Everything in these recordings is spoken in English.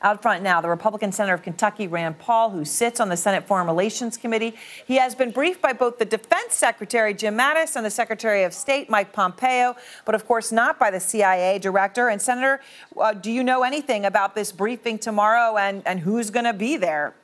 Out front now, the Republican Senator of Kentucky, Rand Paul, who sits on the Senate Foreign Relations Committee. He has been briefed by both the Defense Secretary, Jim Mattis, and the Secretary of State, Mike Pompeo, but of course not by the CIA director. And Senator, do you know anything about this briefing tomorrow and who's going to be there?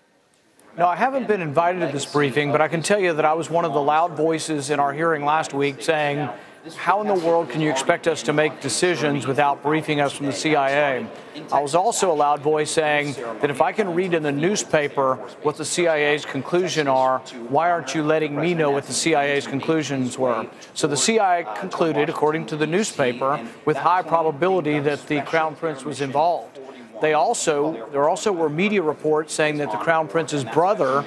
No, I haven't been invited to this briefing, but I can tell you that I was one of the loud voices in our hearing last week saying, how in the world can you expect us to make decisions without briefing us from the CIA? I was also a loud voice saying that if I can read in the newspaper what the CIA's conclusions are, why aren't you letting me know what the CIA's conclusions were? So the CIA concluded, according to the newspaper, with high probability that the Crown Prince was involved. There also were media reports saying that the Crown Prince's brother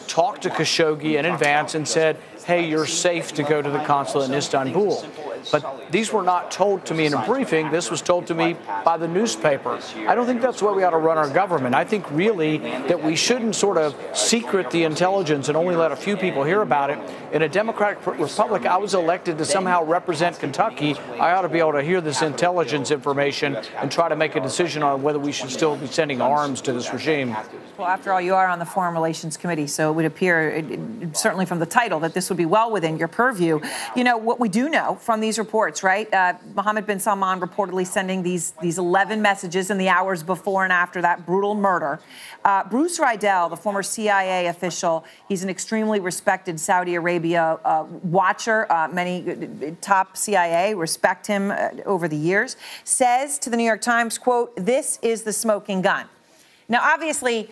talked to Khashoggi in advance and said, hey, you're safe to go to the consulate in Istanbul. But these were not told to me in a briefing. This was told to me by the newspaper. I don't think that's the way we ought to run our government. I think really that we shouldn't sort of secret the intelligence and only let a few people hear about it. In a democratic republic, I was elected to somehow represent Kentucky. I ought to be able to hear this intelligence information and try to make a decision on whether we should still be sending arms to this regime. Well, after all, you are on the Foreign Relations Committee, so it would appear, certainly from the title, that this would be well within your purview. You know, what we do know from these reports, right? Mohammed bin Salman reportedly sending these 11 messages in the hours before and after that brutal murder. Bruce Riedel, the former CIA official, he's an extremely respected Saudi Arabia watcher. Many top CIA respect him over the years, says to the New York Times, quote, this is the smoking gun. Now, obviously,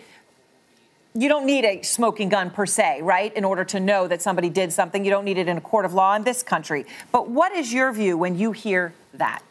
you don't need a smoking gun per se, right, in order to know that somebody did something. You don't need it in a court of law in this country. But what is your view when you hear that?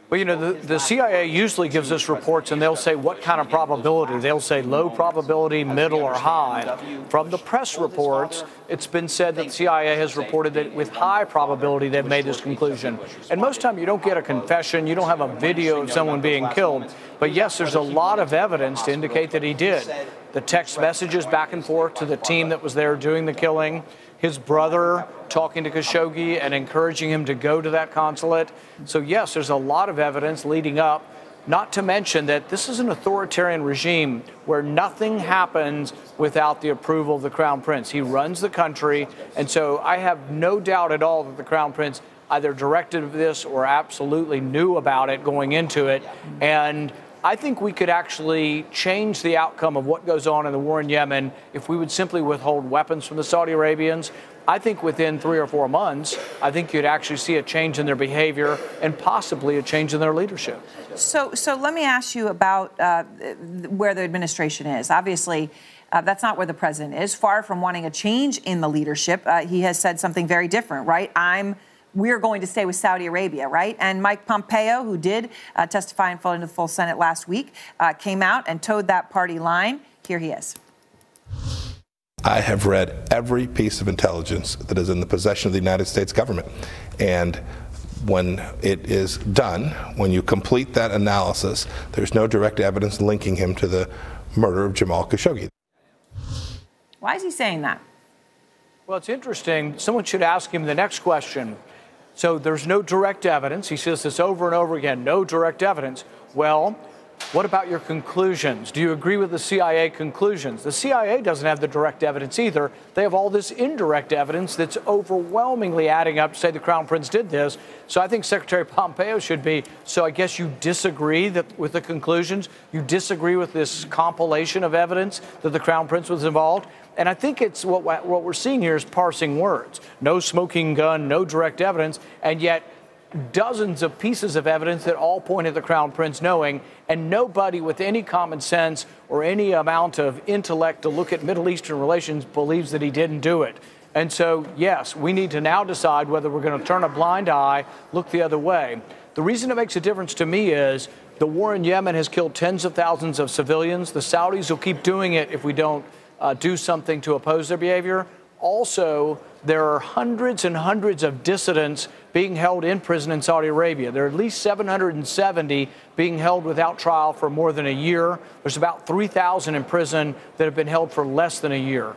Well, you know, the CIA usually gives us reports, and they'll say what kind of probability. They'll say low probability, middle, or high. From the press reports, it's been said that the CIA has reported that with high probability they've made this conclusion. And most time you don't get a confession, you don't have a video of someone being killed. But yes, there's a lot of evidence to indicate that he did. The text messages back and forth to the team that was there doing the killing, his brother talking to Khashoggi and encouraging him to go to that consulate. So yes, there's a lot of evidence leading up, not to mention that this is an authoritarian regime where nothing happens without the approval of the Crown Prince. He runs the country, and so I have no doubt at all that the Crown Prince either directed this or absolutely knew about it going into it. And I think we could actually change the outcome of what goes on in the war in Yemen if we would simply withhold weapons from the Saudi Arabians. I think within 3 or 4 months, I think you'd actually see a change in their behavior and possibly a change in their leadership. So let me ask you about where the administration is. Obviously, that's not where the president is. Far from wanting a change in the leadership, he has said something very different, right? We're going to stay with Saudi Arabia, right? And Mike Pompeo, who did testify in front of the full Senate last week, came out and towed that party line. Here he is. I have read every piece of intelligence that is in the possession of the United States government. And when it is done, when you complete that analysis, there's no direct evidence linking him to the murder of Jamal Khashoggi. Why is he saying that? Well, it's interesting. Someone should ask him the next question. So there's no direct evidence. He says this over and over again, no direct evidence. Well, what about your conclusions? Do you agree with the CIA conclusions? The CIA doesn't have the direct evidence either. They have all this indirect evidence that's overwhelmingly adding up to say the Crown Prince did this. So I think Secretary Pompeo should be, so I guess you disagree with the conclusions? You disagree with this compilation of evidence that the Crown Prince was involved? And I think it's what we're seeing here is parsing words. No smoking gun, no direct evidence, and yet dozens of pieces of evidence that all point at the Crown Prince knowing, and nobody with any common sense or any amount of intellect to look at Middle Eastern relations believes that he didn't do it. And so, yes, we need to now decide whether we're going to turn a blind eye, look the other way. The reason it makes a difference to me is the war in Yemen has killed tens of thousands of civilians. The Saudis will keep doing it if we don't do something to oppose their behavior. Also, there are hundreds and hundreds of dissidents being held in prison in Saudi Arabia. There are at least 770 being held without trial for more than a year. There's about 3,000 in prison that have been held for less than a year.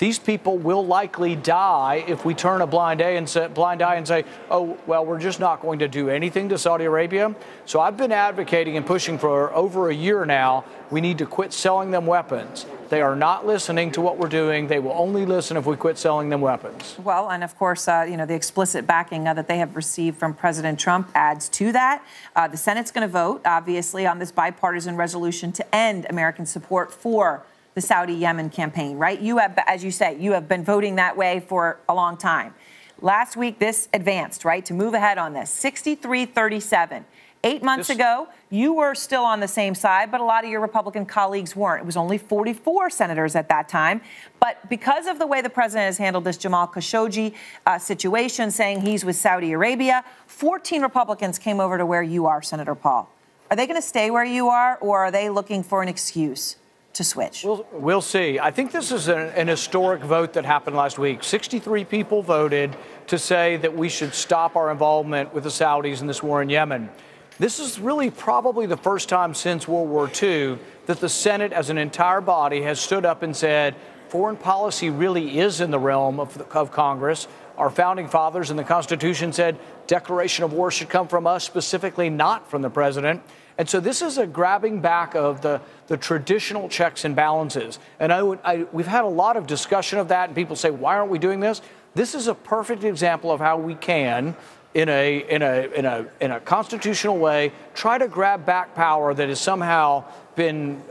these people will likely die if we turn a blind eye and say, oh, well, we're just not going to do anything to Saudi Arabia. So I've been advocating and pushing for over a year now, we need to quit selling them weapons. They are not listening to what we're doing. They will only listen if we quit selling them weapons. Well, and of course, the explicit backing that they have received from President Trump adds to that. The Senate's going to vote, obviously, on this bipartisan resolution to end American support for the Saudi-Yemen campaign, right? You have, as you say, you have been voting that way for a long time. Last week, this advanced, right, to move ahead on this, 63-37. 8 months ago, you were still on the same side, but a lot of your Republican colleagues weren't. It was only 44 senators at that time. But because of the way the president has handled this Jamal Khashoggi situation, saying he's with Saudi Arabia, 14 Republicans came over to where you are, Senator Paul. Are they going to stay where you are, or are they looking for an excuse to switch? We'll see. I think this is an historic vote that happened last week. 63 people voted to say that we should stop our involvement with the Saudis in this war in Yemen. This is really probably the first time since World War II that the Senate as an entire body has stood up and said foreign policy really is in the realm of Congress. Our founding fathers in the Constitution said declaration of war should come from us, specifically not from the president. And so this is a grabbing back of the traditional checks and balances. And we've had a lot of discussion of that, and people say, why aren't we doing this? This is a perfect example of how we can, in a constitutional way, try to grab back power that has somehow been,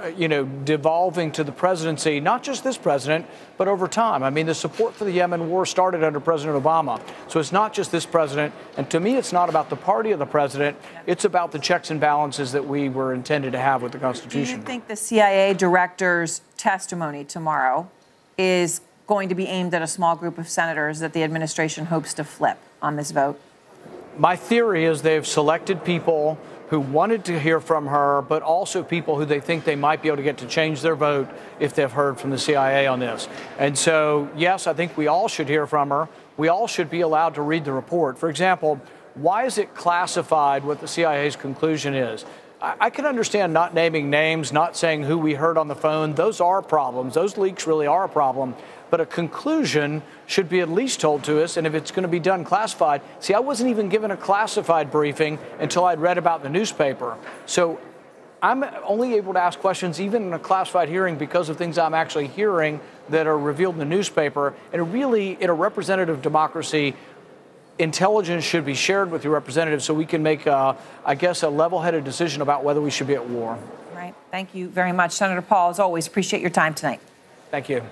devolving to the presidency, not just this president, but over time. I mean, the support for the Yemen war started under President Obama. So it's not just this president. And to me, it's not about the party of the president. It's about the checks and balances that we were intended to have with the Constitution. Do you think the CIA director's testimony tomorrow is going to be aimed at a small group of senators that the administration hopes to flip on this vote? My theory is they've selected people who wanted to hear from her, but also people who they think they might be able to get to change their vote if they've heard from the CIA on this. And so, yes, I think we all should hear from her. We all should be allowed to read the report. For example, why is it classified what the CIA's conclusion is? I can understand not naming names, not saying who we heard on the phone. Those are problems. Those leaks really are a problem. But a conclusion should be at least told to us, and if it's going to be done classified. See, I wasn't even given a classified briefing until I'd read about the newspaper. So I'm only able to ask questions even in a classified hearing because of things I'm actually hearing that are revealed in the newspaper. And really, in a representative democracy, intelligence should be shared with your representatives so we can make, a level-headed decision about whether we should be at war. Right. Thank you very much, Senator Paul. As always, appreciate your time tonight. Thank you.